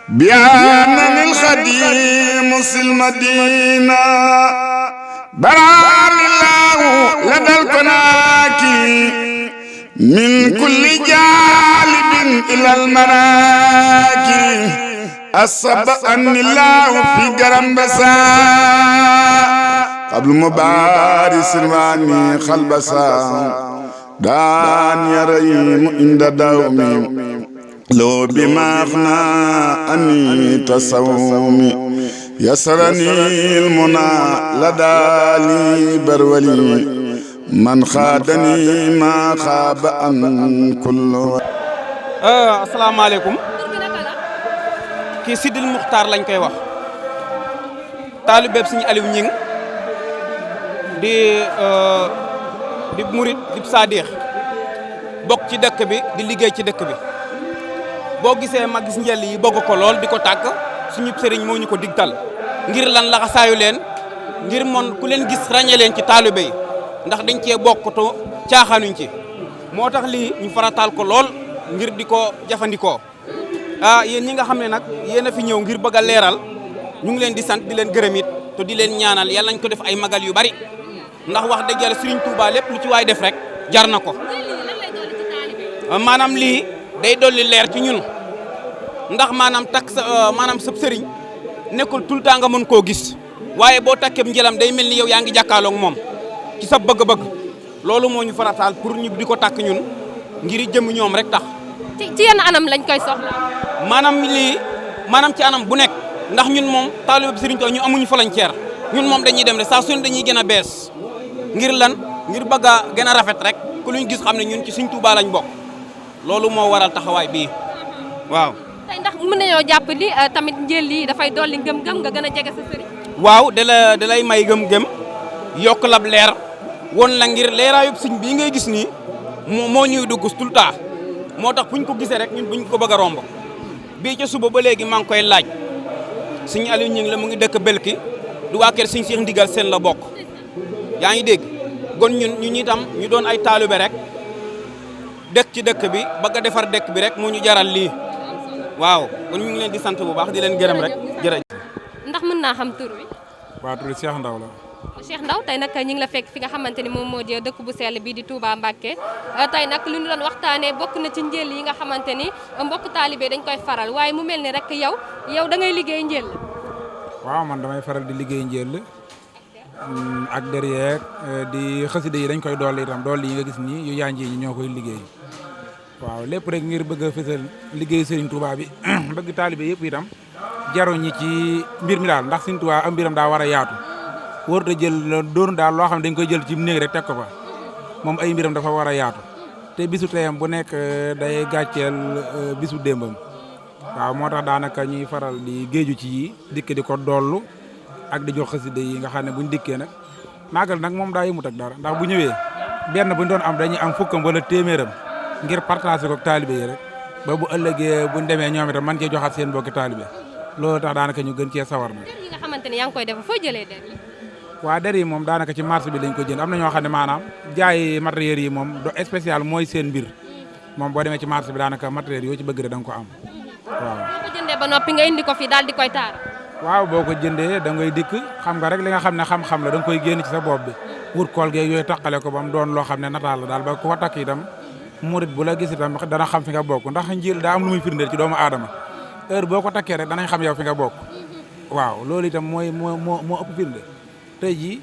بأن الخديم المدينة بران الله لدى الكناكي من كل جالب إلى المراكي أصب أن الله في جرمبسا قبل مبارس واني خلبسا دان يريم عند دومي لو بما أغنى أني تصومي يسرني المنى لدى لي برولي من خادني ما خاب أن كل asalaamaaleykum kii Sidil Muxtaar lañ koy wax taalibeeb Sëñ Aliou Ñing di murit di saadix bokk ci dëkk bi di liggéey ci dëkk bi boo gisee ma gis njël yi bëgg ko lool di ko tàkk suñu sëriñ moo ñu ko digtal ngir lan laxasaayu leen ngir mon ku leen gis ràññee leen ci taalibe yi ndax dañ cee bokkatu caaxaanuñ ci moo tax lii ñu farataal ko lool ngir di ko jëfandikoo yéen ñi nga xam ne nag yéen a fi ñëw ngir bëgg a leeral ñu ngi leen di sant di leen gërëm it te di leen ñaanal yàlla nañ ko def ay magal yu bari ndax wax dëgg yàlla Sëriñ Tuubaa lépp lu ci waay def rek jar na ko maanaam lii day dolli leer ci ñun ndax maanaam takk sa maanaam sab sëriñ nekkul tout le temps nga mën koo gis waaye boo takkee njëlam day mel ni yow yaa ngi jàkkaarloog moom ci sa bëgg-bëgg loolu moo ñu farataal pour ñu di ko takk ñun ngir jëm ñoom rek tax. ci yenn anam lañ koy soxla. maanaam lii maanaam ci anam bu nekk ndax ñun moom taalibe bi Sëriñ Tuubaa ñu amuñu frontière ñun moom dañuy dem rek saa su ne dañuy gën a bees ngir lan ngir bëgg a gën a rafet rek ku luñ gis xam ne ñun ci Sëriñ Tuubaa lañ bokk loolu moo waral taxawaay bii waaw. tey ndax mën nañoo jàpp ni tamit njël yi dafay dolli ngëm-ngëm nga gën a jege sa sëriñ. waaw da lay may gëm-gëm yokk lab leer woon la ngir leeraayub sëñ bii ngay gis nii moo ñuy dugg tout le temps moo tax buñ ko gisee rek ñun buñ ko bëgg a romb bii ca suba ba léegi maa ngi koy laaj Sëñ Aliou Ñing la mu ngi dëkk Belki du waa kër Sëñ Cheikh Ndigal Sène la bokk yaa ngi dégg kon ñun itam ñu doon ay taalibe rek dëkk ci dëkk bi bëgg a defar dëkk bi rek moo ñu jaral lii waaw kon ñu ngi leen di sant bu baax di leen gërëm rek jërëjëf. ndax mën naa xam tur wi. waaw tur bi Cheikh Ndaw la. Cheikh Ndaw tey nag ñu ngi la fekk fi nga xamante ni moom moo di dëkk bu sell bii di Touba Mbacké tey nag li ñu doon waxtaanee bokk na ci njël yi nga xamante ni mbokk taalibe dañ koy faral waaye mu mel ni rek yow da ngay liggéey njël. waaw man damay faral di liggéey njël ak derrière di xasida yi dañ koy dolli itam dolli yi nga gis nii yu yanji ñi ñoo koy liggéey waaw lépp rek ngir bëgg a fësal liggéey Serigne Touba bi bëgg taalibe yëpp itam jaruñi ci mbir mi daal ndax Serigne Touba am mbiram daa war a yaatu wóorut a jël doonu daal loo xam ne dañ koy jël ci néeg rek teg ko fa moom ay mbiram dafa war a yaatu te bisu teyam bu nekk day gàcceel bisu démbam waaw moo tax daanaka ñuy faral di géeju ci yi dikk di ko dollu ak di jox xasida yi nga xam ne buñ dikkee nag màggal nag moom daa yëmut ak dara ndax bu ñëwee benn buñ doon am dañuy am fukkam wala téeméeram ngir partager ko taalibe yi rek ba bu ëllëgee buñ demee ñoom itam man cee joxaat seen mbokki taalibe loolu tax daanaka ñu gën cee sawar na. yi nga xamante ni yaa ngi koy def foo jëlee der yi. waa der yi moom daanaka ci marché bi lañ ko jënd am na ñoo xam ne maanaam jaay matériel yi moom do spécial mooy seen mbir moom boo demee ci marché bi daanaka matériel yoo ci bëgg rek da nga ko am waaw. boo ko jëndee ba noppi nga indi ko fii daal di koy taar. waaw boo ko jëndee da ngay dikk xam nga rek li nga xam ne xam-xam la da nga koy génn ci sa bopp bi wut kool geeg yooyu taqale ko ba mu doon loo xam ne nataal la daal ba ku ko takk itam murit bu la gis itam dana xam fi nga bokk ndax njël daa am lu muy firndeel ci doomu aadama heure boo ko takkee rek danañ xam yow fi nga bokk waaw loolu itam moo ëpp firnde tey jii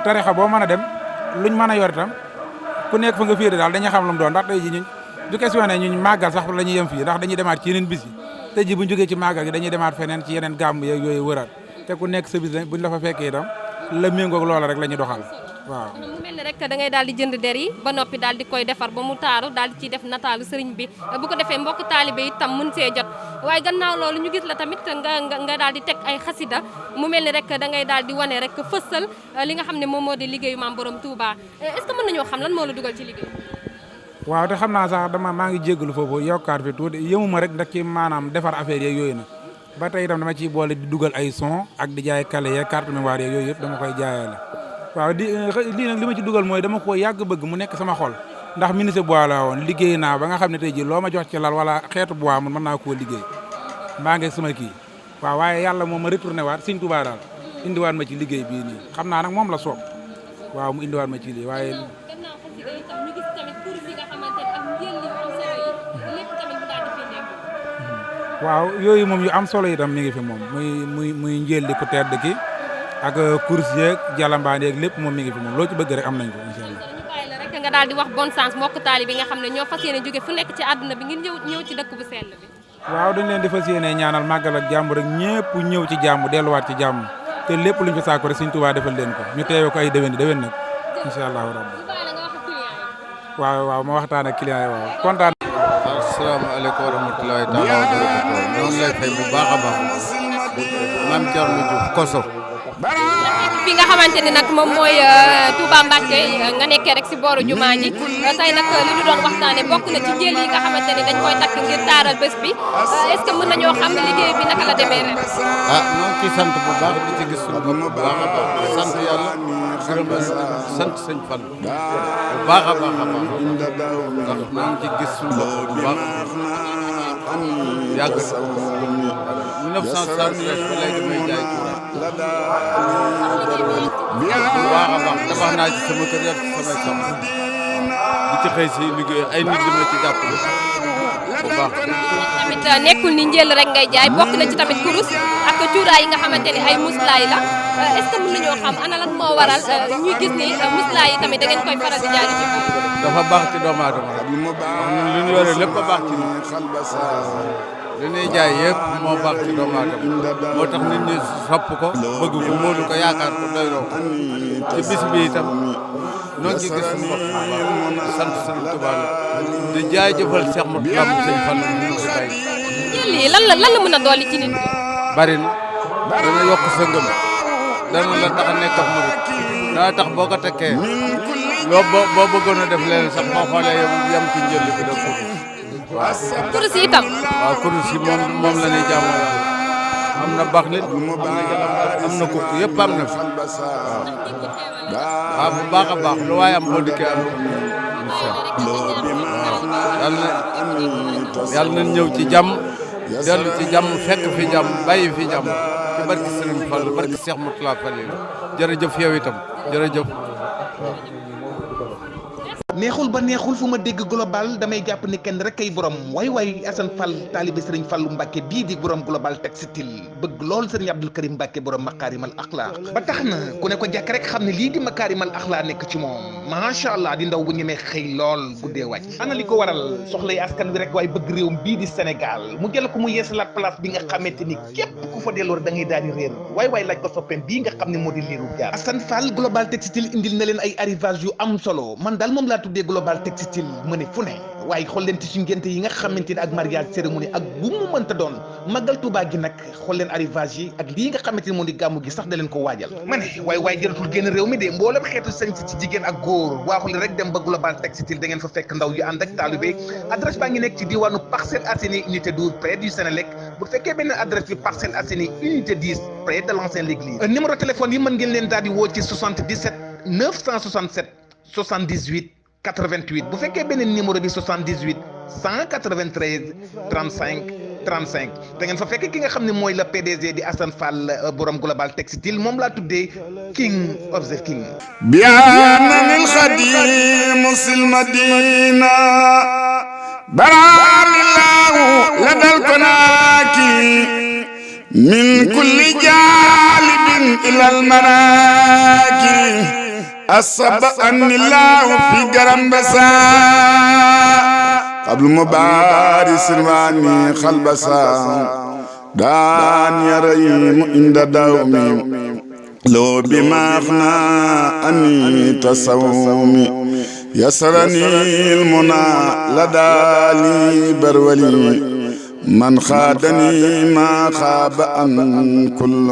tarixa boo mën a dem luñ mën a yor itam ku nekk fa nga féete daal dañuy xam lu mu doon ndax tey jii ñun du question ne ñun màggal sax la ñuy yem fii ndax dañuy demaat ci yeneen bis yi tey jii buñ jógee ci màggal gi dañuy demaat feneen ci yeneen gàmm yeeg yooyu wëraat te ku nekk sa bis buñ la fa fekkee itam la méngoog loola rek la ñuy doxal waaw. mu mel ni rek da ngay daal di jënd der yi ba noppi daal di koy defar ba mu taaru daal di ciy def nataalu sëriñ bi bu ko defee mbokk taalibe yi tam mën see jot waaye gannaaw loolu ñu gis la tamit nga daal di teg ay xasida mu mel ni rek da ngay daal di wane rek fësal li nga xam ne moom moo di liggéeyu maam borom Touba est-ce que mën nañoo xam lan moo la dugal ci liggéey. waaw te xam naa sax maa ngi jéggalu foofu yokkaat fi tuuti yëmuma rek ndax ci maanaam defar affaire yeeg yooyu na ba tey itam dama ciy boole di dugal ay son ak di jaay clé yeeg carte mémoire yeeg yooyu yëpp dama koy jaayaale waaw lii nag li ma ci dugal mooy dama ko yàgg bëgg mu nekk sama xol ndax ministre bois la woon liggéey naa ba nga xam ne tey ji loo ma jox ci lal wala xeetu bois man mën naa koo liggéey mbaa ngeeg sama kii waaw waaye yàlla moom ma retourné waat Sëñ Tuubaa daal indiwaat ma ci liggéey bii nii xam naa nag moom la soob waaw mu indiwaat ma ci lii waaye waaw yooyu moom yu am solo itam mi ngi fi moom muy njël di ku tedd ki ak course yeeg jalambaan yeeg lépp moom mi ngi fi moom loo ci bëgg rek am nañ ko incha allah. ñu bàyyi la rek nga daal di wax bonne chance mbokk taalibe bi nga xam ne ñoo fas yéene jóge fu nekk ci àdduna bi ngir ñëw ci dëkk bu sell bi. waaw dañ leen di fas yéene ñaanal màggal ak jàmm rek ñëpp ñëw ci jàmm delluwaat ci jàmm te lépp luñ fi saako rek Sëñ Tuubaa defal leen ko ñu teewe ko ay déwén nag incha allahu rabbi. waaw ma waxtaan ak client yi waaw kontaan. asalaamaaleykum wa rahmatulahi taala wa barakatuh ñoo ngi lay fay bu baax a baax Mame Thierno Diouf Koso. fi nga xamante ni nag moom mooy Touba Mbacké nga nekkee rek si booru jumaa ji tey nag li ñu doon waxtaane bokk na ci jël yi nga xamante ni dañ koy takk ngir taaral bés bi est-ce que mën nañoo xam liggéey bi naka la demee ren. ñoo ngi ciy sant bu baax di ci gis suñu bopp bu baax a baax sant yàlla gërëm sant sëñ Fall bu baax a baax a baax ndax ñoo ngi ci gis suñu bopp bu baax yàgg 1973 ba léegi may jaay courant bu baax a baax tabax naa ci sama kër yàgg ci samay soxna di ci xëy si liggéey ay nit di ma ci jàppale bu baax. tamit nekkul ni njël rek ngay jaay bokk na ci tamit kurus ak cuuraay yi nga xamante ni ay muslaay la est-ce que mën nañoo xam ana lan moo waral ñuy gis ni muslaay yi tamit da ngeen koy faral di jaay ci dafa baax ci doomu aadama rek li ñu yore lépp a baax ci nit li ñuy jaay yëpp moo baax ci doomu aadama moo tax nit ñi sopp ko bëgg ko móolu ko yaakaar ko doyloo ko ci bis bi itam noo ngi gis suñu bopp bu baax sant Sëriñ Tuubaa di jaajëfal Cheikh Mourtada Sëñ Fall ñu si bay lii lan la mën a dolli ci nit ñi bari na dana yokk sa ngëm dana la tax a nekk ak murit dana tax boo ko tekkee boo bëggoon a def leen sax boo xoolee yem ci njël bi def ko waaw kurus yi itam waaw kurus yi moom la ñuy jaamoo yàlla am na baax lit am na kukk yëpp am na fi waaw bu baax a baax lu waaye am boo dikkee am incha allah yàlla na ñëw ci jàmm dellu ci jàmm fekk fi jàmm bàyyi fi jàmm ci barki Serigne Fall barki Cheikh Mourtada Fall jërëjëf yow itam jërëjëf. neexul ba neexul fu ma dégg global damay jàpp ni kenn rek kay borom waay Assane Fall taalibe Serigne Fallou Mbacké bii di borom global textile bëgg lool Serigne Abdoul Karim Mbacké borom makaarimal axlaaq ba tax na ku ne ko jàkk rek xam ne lii di makaarimal axlaaq nekk ci moom macha allah di ndaw bu ñemee xëy lool guddee wàcc ana li ko waral soxlay askan wi rek waaye bëgg réewum bii di Sénégal mu jël ko mu yeesalaat place bi nga xamante ni képp ku fa delloo da ngay daal di réer waay laaj ko soppeem bii nga xam ne moo di liiru jaar Assane Fall global textile indil na leen ay arrivage yu am solo man daal moom laa tuddee global textile mu ne fu ne waaye xool leen ci ngénte yi nga xamante ni ak mariage cérémonie ak bu mu mënta doon magal Tuubaa gi nag xool leen arrivage yi ak lii nga xamante ni moo di gàmmu gi sax da leen ko waajal ma ne waaye jëratul génn réew mi de mboolem xeetu sañ ci jigéen ak góor waaxul rek dem ba global textile da ngeen fa fekk ndaw yu ànd ak taalibe adresse baa ngi nekk ci diwaanu Parcelles Assainies unité 12 près du Sénélec bu fekkee benn adresse bi Parcelles Assainies unité 10 près de l'ancienne église numéro téléphone yi mën ngeen leen daal di woo ci 77 967 78 88 bu fekkee beneen numéro bi 78 193 35 35 da ngeen fa fekk ki nga xam ne mooy la PDG di Assane Fall borom global textile moom laa tuddee king of the king biana lil khadim sil madina baramillahu ladal konaki min kulli jalibin ila al maraki asaba anillahu fi garambasa قبل مبارس رواني خلبسا دان يريم عند دومي لو بما أغنى أني تصومي يسرني المنى لدى لي برولي من خادني ما خاب أن كل